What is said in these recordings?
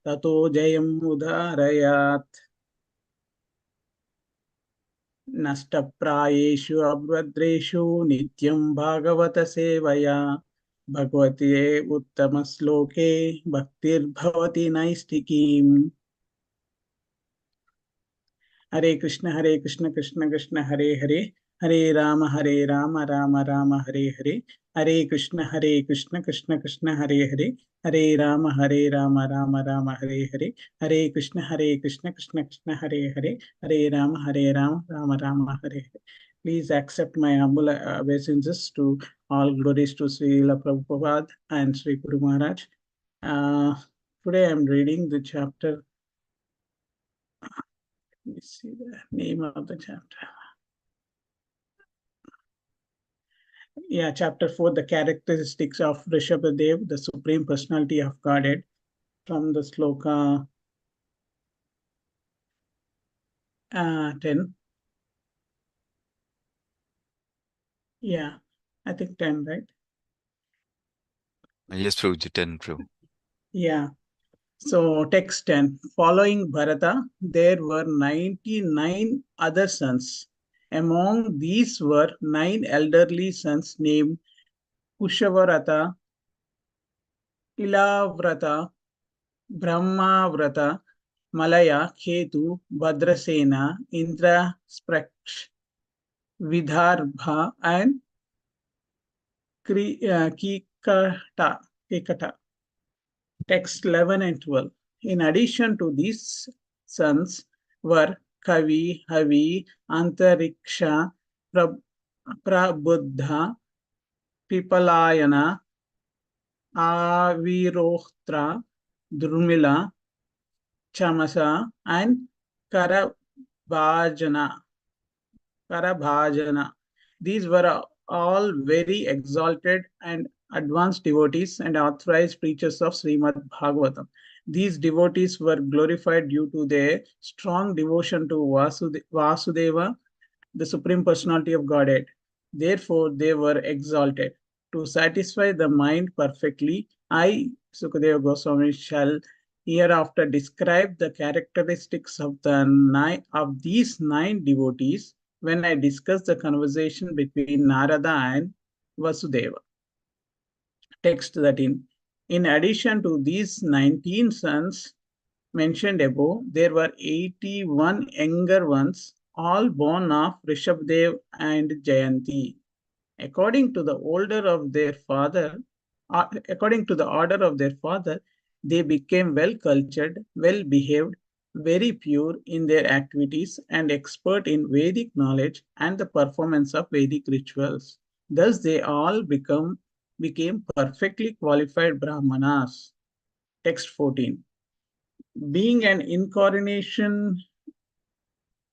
ततो जयम् उदारयात् नष्टप्रायेषु अभद्रेषु नित्यं भागवत सेवया भगवते उत्तमश्लोके भक्तिर्भवति नैष्ठिकीम् हरे Krishna Krishna Krishna Hare Hare Hare Ram Ram Ram Hare Hare Hare Krishna Krishna Krishna Hare Hare Hare Ram Ram Ram Hare Hare Hare Krishna Krishna Krishna Hare Hare Hare Ram Ram Ram Hare Hare. Please accept my humble obeisances to all glories to Srila Prabhupada and Sri Guru Maharaj. Today I am reading the chapter. Let me see the name of the chapter. Yeah, chapter 4, the characteristics of Rishabhadev, the Supreme Personality of Godhead, from the sloka 10. Yeah, I think 10, right? Yes, Prabhuji, 10, Prabhu. Yeah. So text 10. Following Bharata, there were 99 other sons. Among these were 9 elderly sons named Kushavarata, Ilavrata, Brahmavrata, Malaya, Ketu, Bhadrasena, Indra, Spraksh, Vidarbha, and Kikata. Text 11 and 12. In addition to these sons were Kavi, Havi, Antariksha, Prabuddha, Pipalayana, Avirohtra, Drumila, Chamasa, and Karavajana. Karabhajana. These were all very exalted and advanced devotees and authorized preachers of Srimad Bhagavatam. These devotees were glorified due to their strong devotion to Vasudeva, the Supreme Personality of Godhead. Therefore, they were exalted. To satisfy the mind perfectly, I, Sukadeva Goswami, shall hereafter describe the characteristics of these 9 devotees when I discuss the conversation between Narada and Vasudeva. Text 13. In addition to these 19 sons mentioned above, there were 81 younger ones, all born of Rishabdev and Jayanti. According to the order of their father, they became well cultured, well behaved, very pure in their activities, and expert in Vedic knowledge and the performance of Vedic rituals. Thus, they all became perfectly qualified Brahmanas. Text 14. Being an incarnation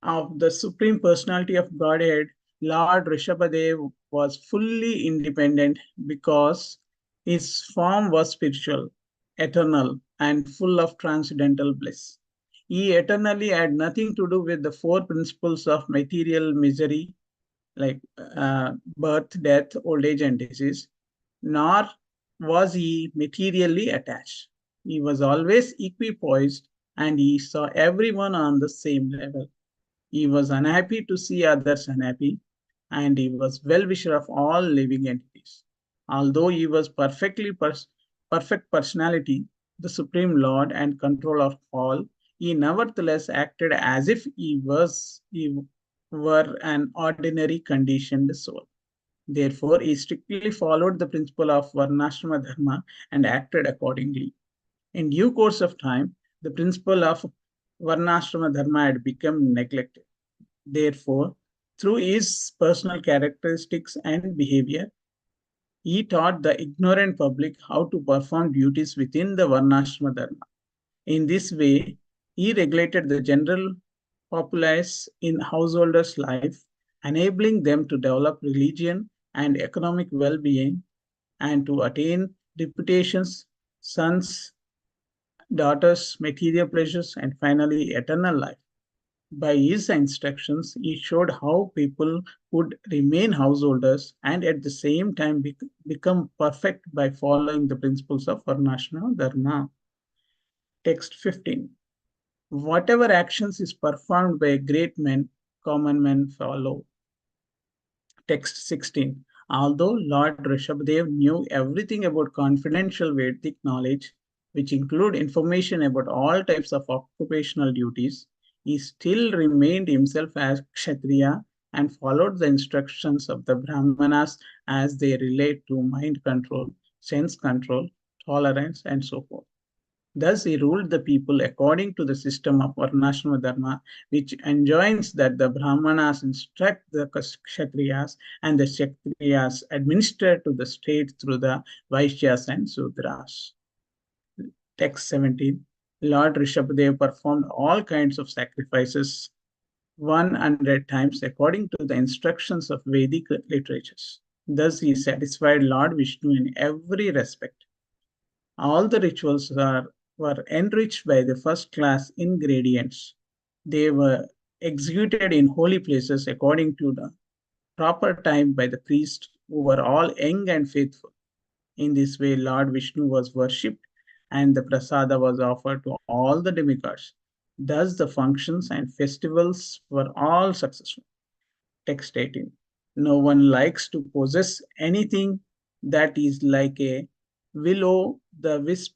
of the Supreme Personality of Godhead, Lord Rishabhadev was fully independent because his form was spiritual, eternal, and full of transcendental bliss. He eternally had nothing to do with the 4 principles of material misery, like birth, death, old age, and disease, nor was he materially attached. He was always equipoised and he saw everyone on the same level. He was unhappy to see others unhappy, and he was well-wisher of all living entities. Although he was perfect personality, the supreme lord and controller of all, he nevertheless acted as if he were an ordinary conditioned soul. Therefore, he strictly followed the principle of Varnashrama Dharma and acted accordingly. In due course of time, the principle of Varnashrama Dharma had become neglected. Therefore, through his personal characteristics and behavior, he taught the ignorant public how to perform duties within the Varnashrama Dharma. In this way, he regulated the general populace in householders' life, enabling them to develop religion and economic well-being and to attain reputations, sons, daughters, material pleasures, and finally eternal life. By his instructions, he showed how people could remain householders and at the same time become perfect by following the principles of Varnashrama Dharma. Text 15. Whatever actions is performed by great men, common men follow. Text 16. Although Lord Rishabdev knew everything about confidential Vedic knowledge, which include information about all types of occupational duties, he still remained himself as Kshatriya and followed the instructions of the Brahmanas as they relate to mind control, sense control, tolerance, and so forth. Thus, he ruled the people according to the system of Varnashram Dharma, which enjoins that the Brahmanas instruct the Kshatriyas and the Kshatriyas administer to the state through the Vaishyas and Sudras. Text 17. Lord Rishabdev performed all kinds of sacrifices 100 times according to the instructions of Vedic literatures. Thus, he satisfied Lord Vishnu in every respect. All the rituals were enriched by the first class ingredients. They were executed in holy places according to the proper time by the priests who were all young and faithful. In this way, Lord Vishnu was worshipped and the prasada was offered to all the demigods. Thus, the functions and festivals were all successful. Text 18. No one likes to possess anything that is like a willow the wisp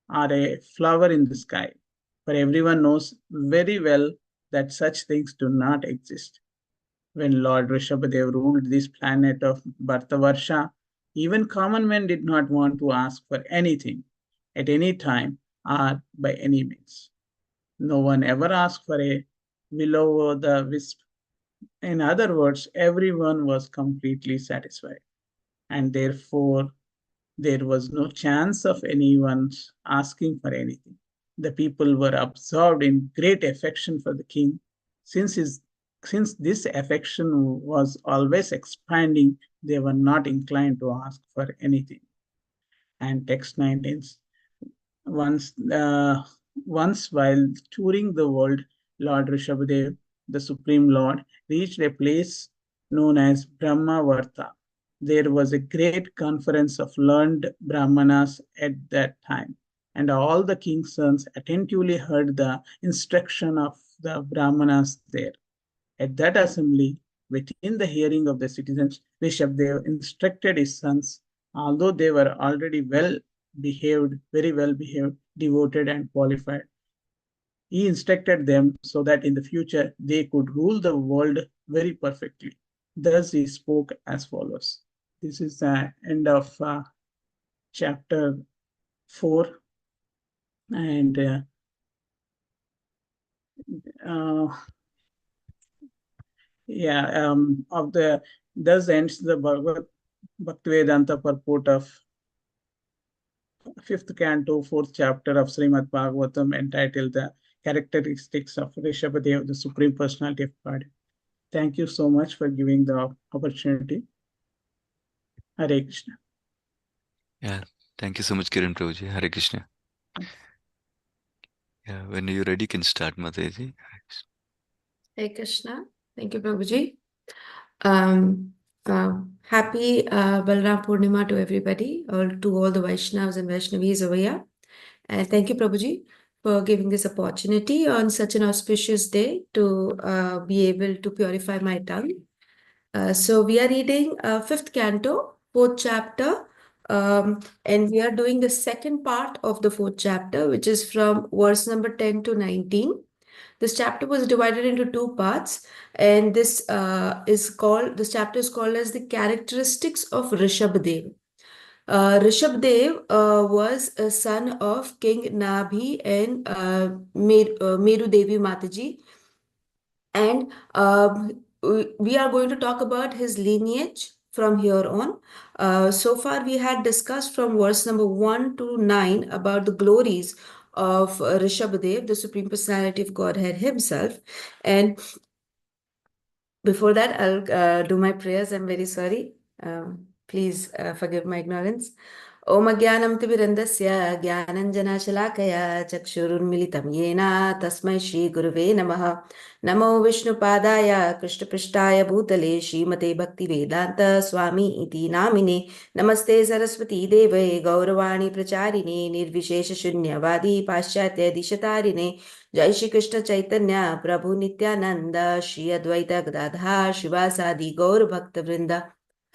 or a flower in the sky, for everyone knows very well that such things do not exist. When Lord Rishabhadev ruled this planet of Bhartavarsha, even common men did not want to ask for anything at any time or by any means. No one ever asked for a willow the wisp. In other words, everyone was completely satisfied, and therefore there was no chance of anyone asking for anything. The people were absorbed in great affection for the king. Since this affection was always expanding, they were not inclined to ask for anything. And text 19. Once, uh, once while touring the world, Lord Rishabhadev, the Supreme Lord, reached a place known as Brahmavarta. There was a great conference of learned Brahmanas at that time, and all the king's sons attentively heard the instruction of the Brahmanas there. At that assembly, within the hearing of the citizens, Rishabdev instructed his sons, although they were already very well behaved, devoted, and qualified. He instructed them so that in the future they could rule the world very perfectly. Thus he spoke as follows. This is the end of chapter 4. And uh, yeah, of the thus ends the Bhaktivedanta purport of fifth canto, fourth chapter of Srimad Bhagavatam, entitled The Characteristics of Rishabhadev, the Supreme Personality of God. Thank you so much for giving the opportunity. Hare Krishna. Yeah, thank you so much, Kiran Prabhuji. Hare Krishna. Yeah, when you're ready, you can start, Mataji. Hare Krishna. Thank you, Prabhuji. Um, Happy Balram Purnima to everybody, or to all the Vaishnavas and Vaishnavis over here. And thank you, Prabhuji, for giving this opportunity on such an auspicious day to be able to purify my tongue. So we are reading fifth canto, fourth chapter, and we are doing the second part of the fourth chapter, which is from verse number 10 to 19. This chapter was divided into two parts, and this chapter is called as the characteristics of Rishabdev. Rishabdev was a son of King Nabhi and Meru Devi Mataji, and we are going to talk about his lineage from here on. So far, we had discussed from verse number 1 to 9 about the glories of Rishabhadev, the Supreme Personality of Godhead himself. And before that, I'll do my prayers. I'm very sorry. Please forgive my ignorance. ॐ अज्ञानं तिमिरन्धस्य ज्ञानञ्जनशलाकया चक्षुरुन्मिलितं येन तस्मै श्रीगुरुवे नमः। नमो विष्णुपादाय कृष्णपृष्ठाय भूतले श्रीमते भक्तिवेदान्त स्वामी इति नामिने। नमस्ते सरस्वती देवे गौरवाणी प्रचारिणे निर्विशेषशून्यवादी पाश्चात्यदिशतारिणे। जय श्री कृष्ण चैतन्य प्रभु नित्यानंद श्री अद्वैत गदाधर शिवासादि गौर भक्त वृंद।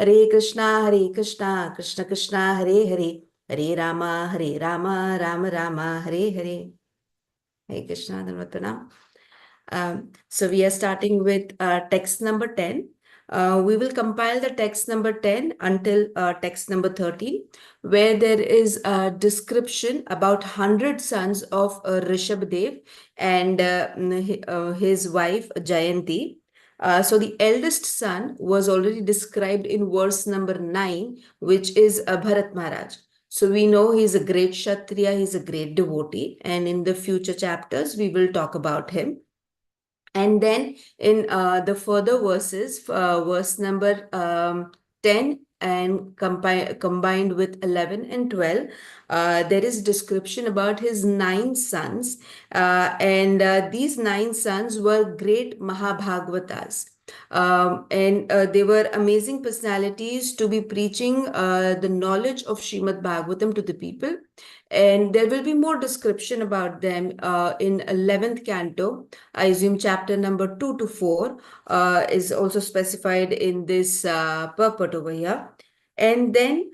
हरे कृष्णा कृष्ण कृष्णा हरे हरे, हरे Ram Ram Ram Hare Hare. Hare Krishna, Dhanvat Pranam. So we are starting with text number 10. We will compile the text number 10 until text number 13, where there is a description about 100 sons of Rishabdev and his wife Jayanti. So the eldest son was already described in verse number 9, which is Bharat Maharaj. So we know he's a great Kshatriya, he's a great devotee, and in the future chapters we will talk about him. And then in the further verses, verse number 10 and combined with 11 and 12, there is description about his 9 sons. And these 9 sons were great Mahabhagavatas. And they were amazing personalities to be preaching the knowledge of Srimad Bhagavatam to the people. And there will be more description about them in 11th canto. I assume chapter number 2 to 4 is also specified in this purport over here. And then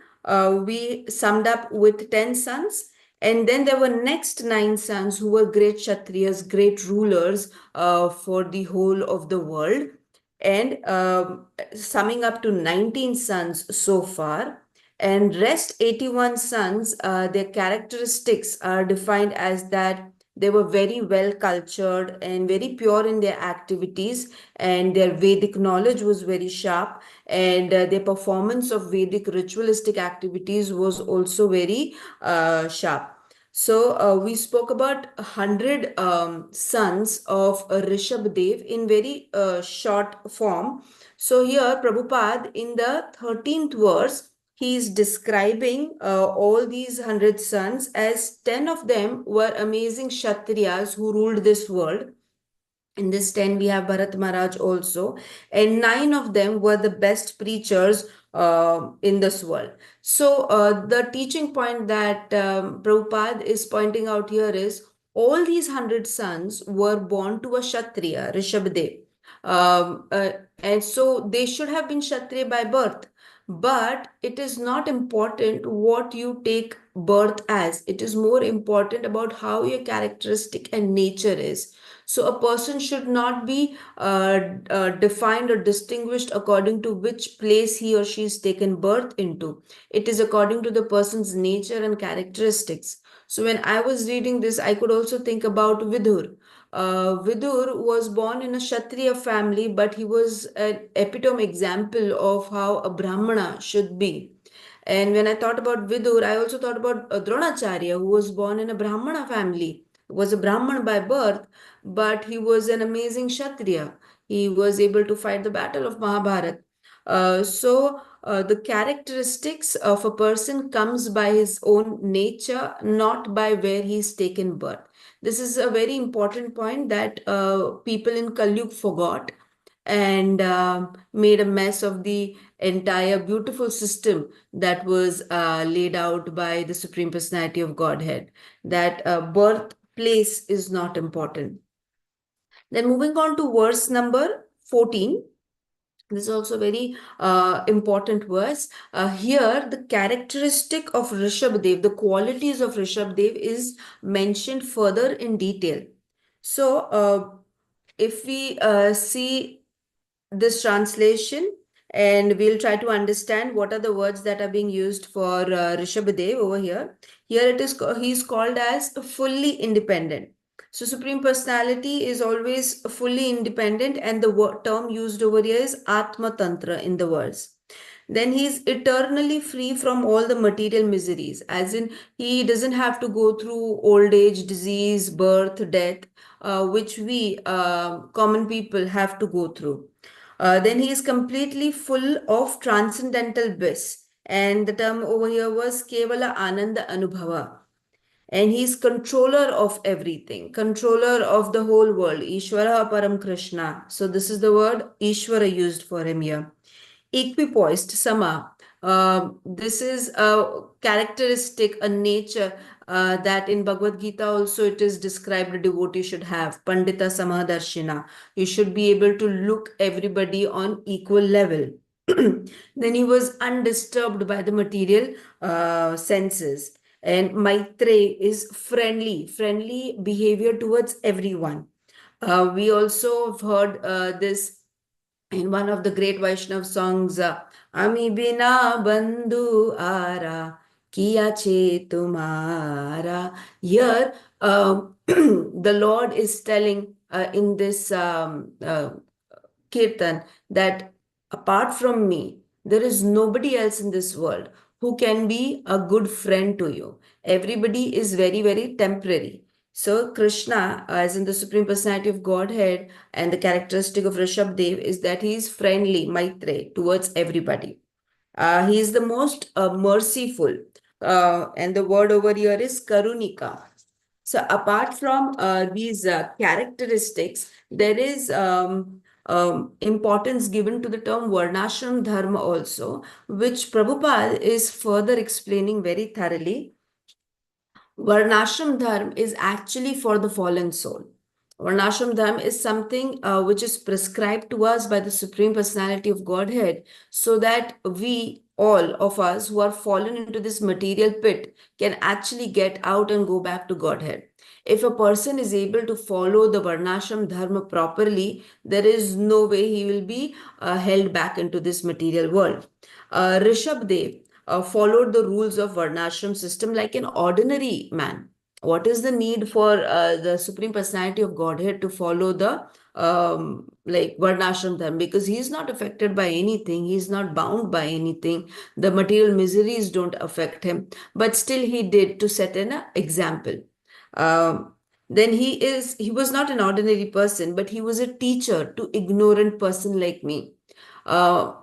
we summed up with 10 sons. And then there were next 9 sons who were great Kshatriyas, great rulers for the whole of the world. And summing up to 19 sons so far. And rest 81 sons, their characteristics are defined as that they were very well cultured and very pure in their activities, and their Vedic knowledge was very sharp, and their performance of Vedic ritualistic activities was also very sharp. So we spoke about 100 sons of Rishabdev in very short form. So here Prabhupada in the 13th verse, he is describing all these 100 sons as 10 of them were amazing Kshatriyas who ruled this world. In this 10, we have Bharat Maharaj also, and 9 of them were the best preachers in this world. So, the teaching point that Prabhupada is pointing out here is all these 100 sons were born to a Kshatriya, Rishabdev. And so they should have been Kshatriya by birth. But it is not important what you take birth as. It is more important about how your characteristic and nature is. So a person should not be defined or distinguished according to which place he or she is taken birth into. It is according to the person's nature and characteristics. So when I was reading this, I could also think about Vidur. Vidur was born in a Kshatriya family, but he was an epitome example of how a Brahmana should be. And when I thought about Vidur, I also thought about Dronacharya, who was born in a Brahmana family, was a Brahman by birth, but he was an amazing Kshatriya. He was able to fight the battle of Mahabharat. So the characteristics of a person comes by his own nature, not by where he's taken birth. This is a very important point that people in Kalyug forgot and made a mess of the entire beautiful system that was laid out by the Supreme Personality of Godhead, that birthplace is not important. Then moving on to verse number 14. This is also very important verse. Here, the characteristic of Rishabdev, the qualities of Rishabdev is mentioned further in detail. So, if we see this translation and we'll try to understand what are the words that are being used for Rishabdev over here. Here it is, he's called as fully independent. So Supreme Personality is always fully independent, and the term used over here is Atma Tantra in the verse. Then he is eternally free from all the material miseries, as in he doesn't have to go through old age, disease, birth, death, which we common people have to go through. Then he is completely full of transcendental bliss, And the term over here was Kevala Ananda Anubhava. And he's controller of everything, controller of the whole world. Ishvara Param Krishna. So this is the word Ishvara used for him here. Equipoised, Sama. This is a characteristic, a nature that in Bhagavad Gita also it is described a devotee should have. Pandita Samadarshina. You should be able to look everybody on equal level. Then he was undisturbed by the material senses. And Maitre is friendly behavior towards everyone. We also have heard this in one of the great Vaishnav songs, Ami bina bandhu ara, kiya che tumara. Here, the Lord is telling in this kirtan that apart from me, there is nobody else in this world who can be a good friend to you. Everybody is very, very temporary. So, Krishna, as in the Supreme Personality of Godhead, and the characteristic of Rishabdev is that he is friendly, Maitre, towards everybody. He is the most merciful. And the word over here is Karunika. So, apart from these characteristics, there is importance given to the term Varnashram Dharma also, which Prabhupada is further explaining very thoroughly. Varnashram Dharma is actually for the fallen soul. Varnashram Dharma is something which is prescribed to us by the Supreme Personality of Godhead so that we, all of us who are fallen into this material pit, can actually get out and go back to Godhead. If a person is able to follow the Varnashram Dharma properly, there is no way he will be held back into this material world. Rishabdev followed the rules of Varnashram system like an ordinary man. What is the need for the Supreme Personality of Godhead to follow the like Varnashram Dharma? Because he is not affected by anything, he is not bound by anything, the material miseries don't affect him, but still he did to set an example. Then he was not an ordinary person, but he was a teacher to ignorant person like me.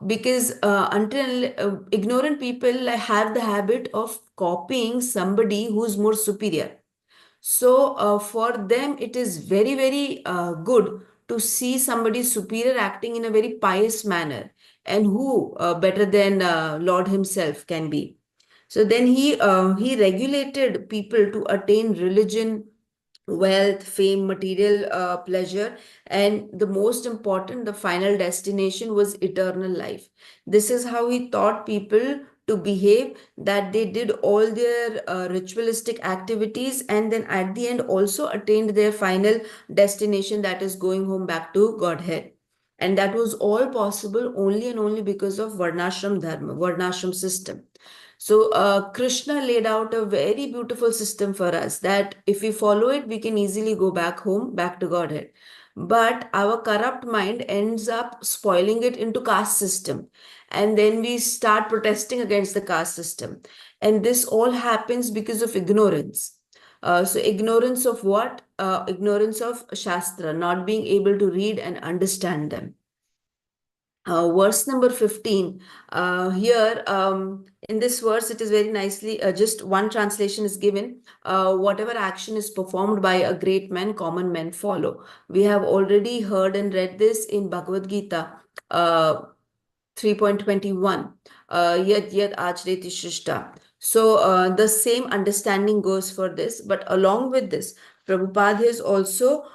Because until ignorant people have the habit of copying somebody who's more superior. So for them, it is very, very good to see somebody superior acting in a very pious manner. And who better than Lord himself can be. So then he regulated people to attain religion, wealth, fame, material pleasure, and the most important, the final destination was eternal life. This is how he taught people to behave, that they did all their ritualistic activities and then at the end also attained their final destination, that is going home back to Godhead. And that was all possible only and only because of Varnashram Dharma, Varnashram system. So Krishna laid out a very beautiful system for us that if we follow it, we can easily go back home, back to Godhead. But our corrupt mind ends up spoiling it into caste system. And then we start protesting against the caste system. And this all happens because of ignorance. So ignorance of what? Ignorance of Shastra, not being able to read and understand them. Verse number 15. Here, in this verse, it is very nicely, just one translation is given. Whatever action is performed by a great man, common men follow. We have already heard and read this in Bhagavad Gita 3.21. Yad yad achreti shrishta. So the same understanding goes for this. But along with this, Prabhupada has also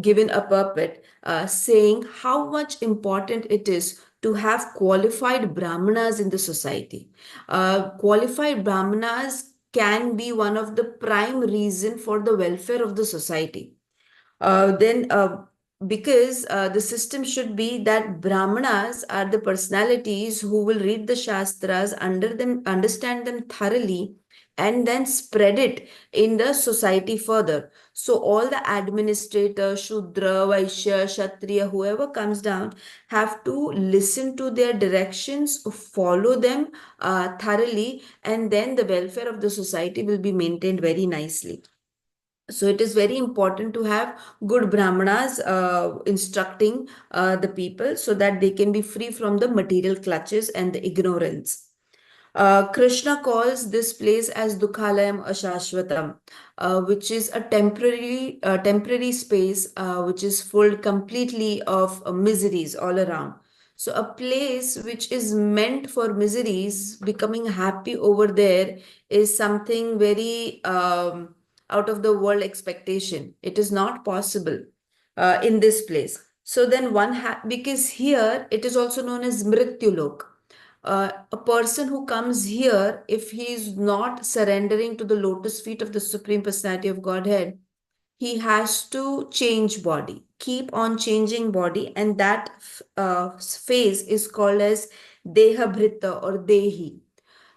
given a purport saying how much important it is to have qualified brahmanas in the society. Qualified brahmanas can be one of the prime reason for the welfare of the society. Because the system should be that brahmanas are the personalities who will read the shastras, understand them thoroughly, and then spread it in the society further. So all the administrators, Shudra, Vaishya, Kshatriya, whoever comes down, have to listen to their directions, follow them thoroughly, and then the welfare of the society will be maintained very nicely. So it is very important to have good brahmanas instructing the people so that they can be free from the material clutches and the ignorance. Krishna calls this place as Dukhalayam Ashashvatam, which is a temporary space which is full completely of miseries all around. So a place which is meant for miseries, becoming happy over there is something very out of the world expectation. It is not possible in this place. So then because here it is also known as Mrityulok. A person who comes here, if he is not surrendering to the lotus feet of the Supreme Personality of Godhead, he has to change body, keep on changing body, and that phase is called as Deha Bhrita or Dehi.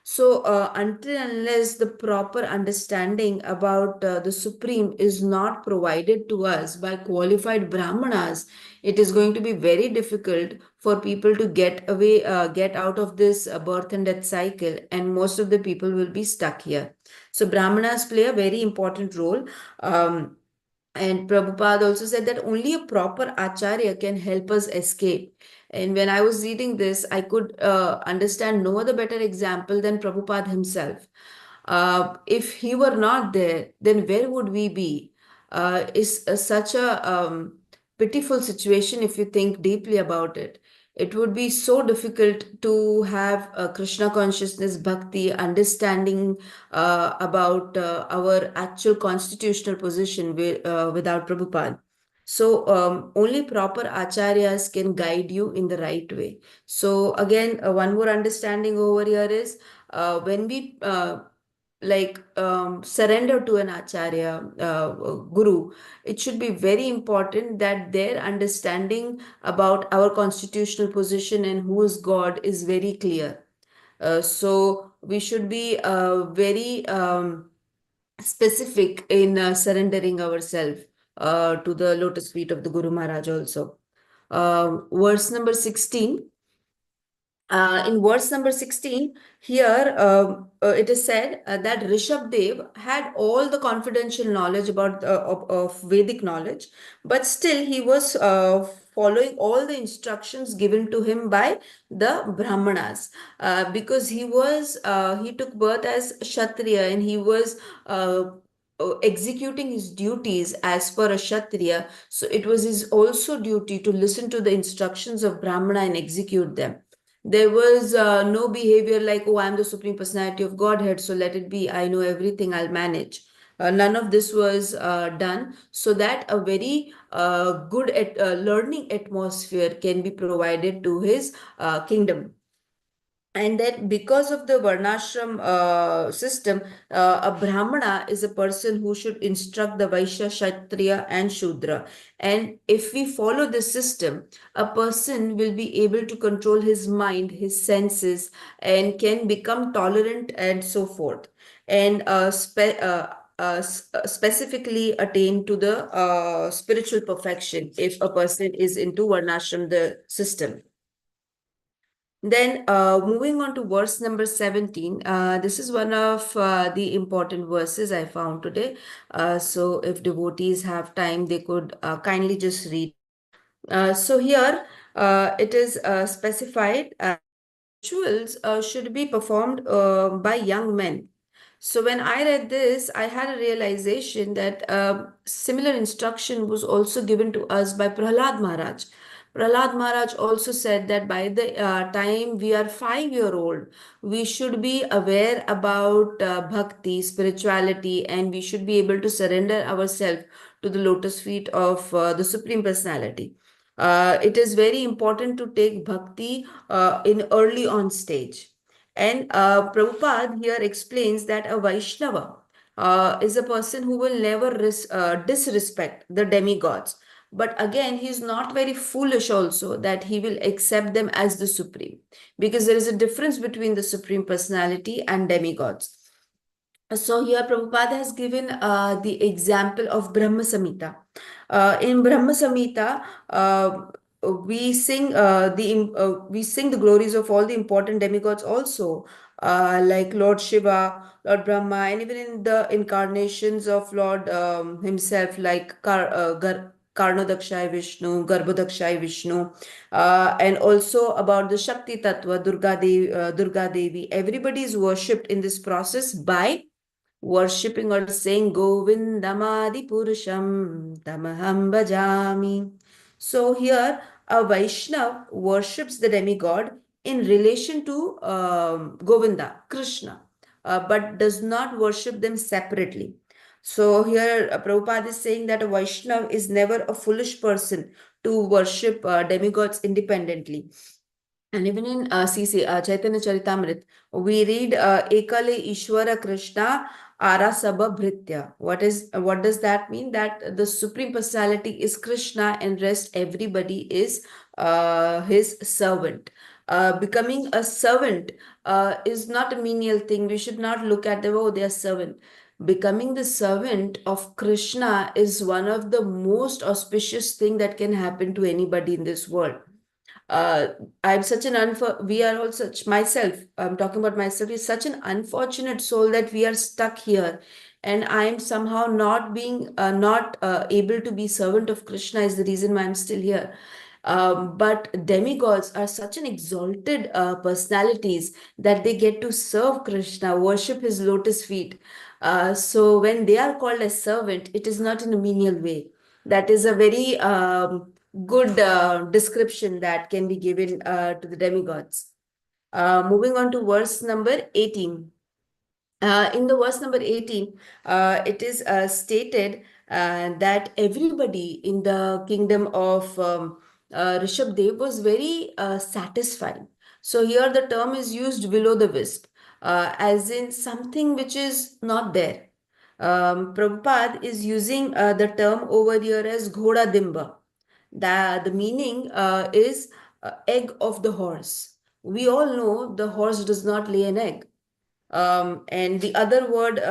So, until unless the proper understanding about the Supreme is not provided to us by qualified Brahmanas, it is going to be very difficult for people to get out of this birth and death cycle, and most of the people will be stuck here. So, Brahmanas play a very important role. Um, and Prabhupada also said that only a proper acharya can help us escape. And when I was reading this, I could understand no other better example than Prabhupada himself. If he were not there, then where would we be? Is such a pitiful situation if you think deeply about it. It would be so difficult to have Krishna consciousness, bhakti, understanding about our actual constitutional position without Prabhupada. So only proper acharyas can guide you in the right way. So again, one more understanding over here is when we surrender to an acharya, guru, it should be very important that their understanding about our constitutional position and who is God is very clear. So we should be very specific in surrendering ourselves to the lotus feet of the Guru Maharaj also. Verse number 16. In verse number 16, here it is said that Rishabh Dev had all the confidential knowledge of Vedic knowledge, but still he was following all the instructions given to him by the Brahmanas, because he took birth as Kshatriya, and he was executing his duties as per a Kshatriya. So it was his also duty to listen to the instructions of Brahmana and execute them. There was no behavior like, oh, I'm the Supreme Personality of Godhead, so let it be. I know everything, I'll manage. None of this was done, so that a very good learning atmosphere can be provided to his kingdom. And that because of the varnashram system, a brahmana is a person who should instruct the Vaishya, Kshatriya, and Shudra. And if we follow this system, a person will be able to control his mind, his senses, and can become tolerant and so forth. And specifically attain to the spiritual perfection if a person is into varnashram, the system. Then moving on to verse number 17, this is one of the important verses I found today. So if devotees have time, they could kindly just read. So here it is specified rituals should be performed by young men. So when I read this, I had a realization that similar instruction was also given to us by Prahlad Maharaj. Prahlad Maharaj also said that by the time we are 5-year-old, we should be aware about bhakti, spirituality, and we should be able to surrender ourselves to the lotus feet of the Supreme Personality. It is very important to take bhakti in early on stage. And Prabhupada here explains that a Vaishnava is a person who will never disrespect the demigods. But again, he is not very foolish also that he will accept them as the supreme, because there is a difference between the Supreme Personality and demigods. So here Prabhupada has given the example of Brahma Samhita. In Brahma Samhita, we sing the glories of all the important demigods also, like Lord Shiva, Lord Brahma, and even in the incarnations of Lord himself, like Karnodakshay Vishnu, Garbhodakshay Vishnu, and also about the Shakti Tattva, Durga Devi. Everybody is worshipped in this process by worshipping or saying Govindamadi Purusham Tamaham Bhajami. So here a Vaishnav worships the demigod in relation to Govinda, Krishna, but does not worship them separately. So here Prabhupada is saying that a Vaishnav is never a foolish person to worship demigods independently. And even in Chaitanya Charitamrit, we read Ekale Ishwara Krishna Ara Sabha Bhritya. What does that mean? That the Supreme Personality is Krishna and rest everybody is his servant. Becoming a servant is not a menial thing. We should not look at them, oh, they are servant. Becoming the servant of Krishna is one of the most auspicious thing that can happen to anybody in this world. uh, I'm such an we are all such, myself, I'm talking about myself, is such an unfortunate soul that we are stuck here. And I am somehow not being, not able to be servant of Krishna is the reason why I'm still here. But demigods are such an exalted personalities that they get to serve Krishna, worship his lotus feet. So when they are called as servant, it is not in a menial way. That is a very good description that can be given to the demigods. Moving on to verse number 18. In the verse number 18, it is stated that everybody in the kingdom of Rishabdev was very satisfied. So here the term is used below the wisp, as in something which is not there. Prabhupada is using the term over here as Ghoda Dimba. The meaning is egg of the horse. We all know the horse does not lay an egg. And the other word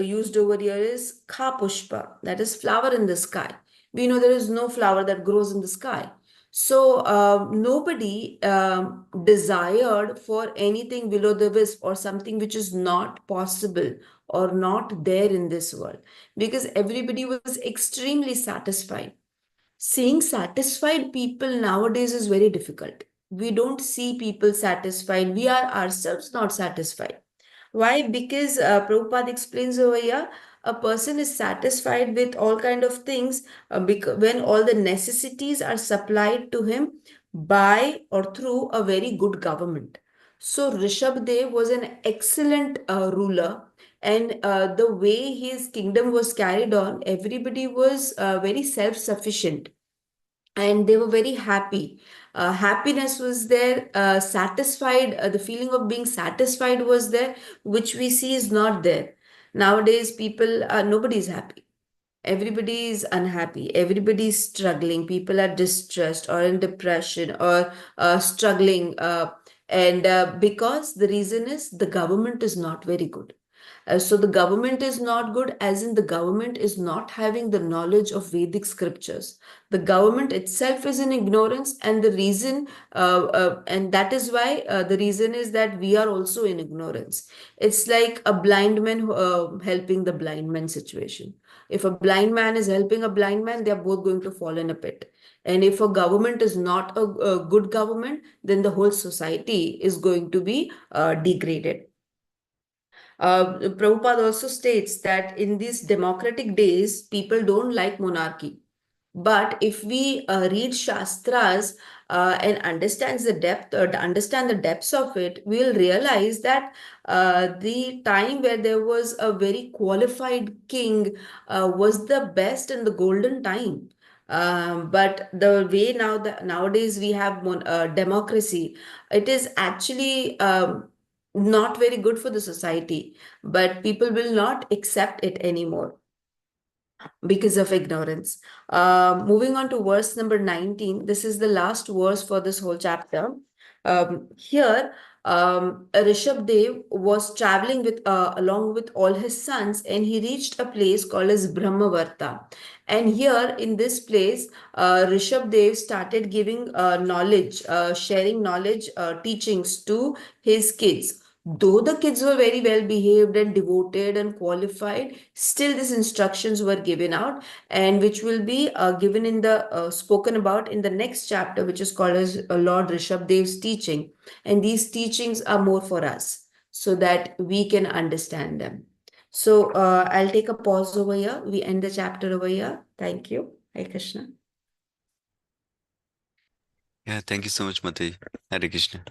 used over here is Khapushpa, that is flower in the sky. We know there is no flower that grows in the sky. So nobody desired for anything below the wisp or something which is not possible or not there in this world, because everybody was extremely satisfied. Seeing satisfied people nowadays is very difficult. We don't see people satisfied. We are ourselves not satisfied. Why? Because Prabhupada explains over here, a person is satisfied with all kind of things when all the necessities are supplied to him by or through a very good government. So Rishabdev was an excellent ruler, and the way his kingdom was carried on, everybody was very self-sufficient and they were very happy. Happiness was there, satisfied, the feeling of being satisfied was there, which we see is not there. Nowadays, people are, nobody is happy. Everybody is unhappy. Everybody is struggling. People are distressed or in depression or struggling. And because the reason is the government is not very good. So the government is not good, as in the government is not having the knowledge of Vedic scriptures. The government itself is in ignorance, and the reason, and that is why the reason is that we are also in ignorance. It's like a blind man helping the blind man situation. If a blind man is helping a blind man, they are both going to fall in a pit. And if a government is not a good government, then the whole society is going to be degraded. Prabhupada also states that in these democratic days, people don't like monarchy. But if we read Shastras and understand the depths of it, we'll realize that the time where there was a very qualified king was the best and the golden time. But the way nowadays we have democracy, it is actually not very good for the society, but people will not accept it anymore because of ignorance. Moving on to verse number 19, this is the last verse for this whole chapter. Here, Rishabdev was traveling with along with all his sons, and he reached a place called as Brahmavarta. And here in this place, Rishabdev started giving knowledge, sharing knowledge, teachings to his kids. Though the kids were very well behaved and devoted and qualified, still these instructions were given out, and which will be given in the spoken about in the next chapter, which is called as Lord Rishabdev's teaching. And these teachings are more for us so that we can understand them. So I'll take a pause over here. We end the chapter over here. Thank you. Hare Krishna. Yeah, thank you so much, Mataji. Hare Krishna.